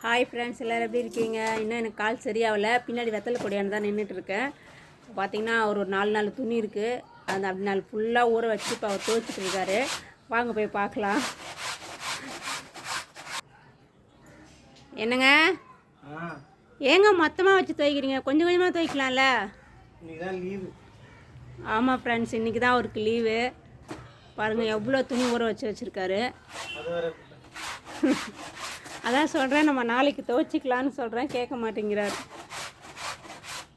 Hi friends, எல்லோரும் எப்படி இருக்கீங்க? இன்னும் எனக்கு கால் சரியாகலை. பின்னாடி வெத்தலை கொடியான்னு தான் நின்றுட்டுருக்கேன். பார்த்திங்கன்னா ஒரு 4 துணி இருக்குது. அந்த அப்படி 4 ஃபுல்லாக ஊற வச்சு இப்போ அவர் துவைச்சிட்டு இருக்காரு. வாங்க போய் பார்க்கலாம். என்னங்க ஏங்க மொத்தமாக வச்சு துவைக்கிறீங்க? கொஞ்சம் கொஞ்சமாக துவைக்கலாம்ல. ஆமாம் ஃப்ரெண்ட்ஸ், இன்றைக்கி தான் அவருக்கு லீவு. பாருங்கள் எவ்வளோ துணி ஊற வச்சுருக்காரு. அதான் சொல்கிறேன், நம்ம நாளைக்கு துவைச்சிக்கலான்னு சொல்கிறேன், கேட்க மாட்டேங்கிறார்.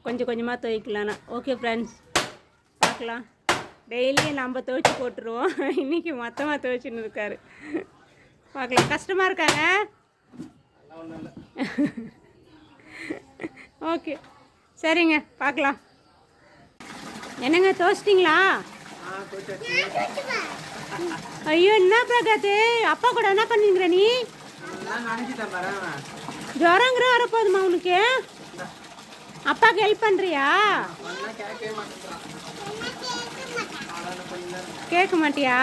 கொஞ்சம் கொஞ்சமாக துவைக்கலான்னு. ஓகே ஃப்ரெண்ட்ஸ், பார்க்கலாம். டெய்லியும் நம்ம துவைச்சி போட்டுருவோம். இன்றைக்கி மொத்தமாக துவைச்சின்னு இருக்கார். பார்க்கலாம். கஷ்டமாக இருக்காங்க. ஓகே சரிங்க, பார்க்கலாம். என்னங்க துவைச்சிட்டிங்களா? ஐயோ, என்ன பிரகாத், அப்பா கூட என்ன பண்ணுங்கிற நீ? ஜுரங்கிற வரப்போதுமா உனக்கு? அப்பாவுக்கு ஹெல்ப் பண்ணுறியா? கேட்க மாட்டியா?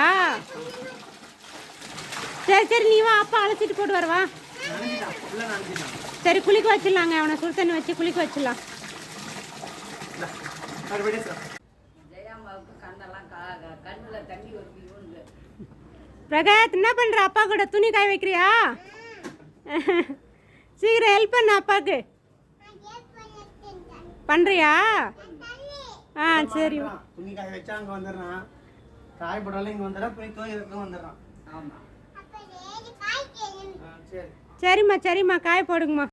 சரி சரி, நீ வா, அப்பா அழைச்சிட்டு போட்டு வரவா. சரி, குளிக்க வச்சிடலாங்க. அவனை சுடு தண்ணி வச்சு குளிக்க வச்சிடலாம். பிரகாத், என்ன பண்ணுற? அப்பா கூட துணி காய வைக்கிறியா? சீக்கிரம் ஹெல்ப் பண்ண அப்பாவுக்கு. பண்ணுறியா? ஆ சரி. துணி காய வச்சா அங்கே வந்துடுறான், காய போடாலும் இங்கே வந்துடுறான், போய் துவைக்கிறதுக்கு வந்துடுறான். சரிம்மா சரிம்மா, காய போடுங்கம்மா.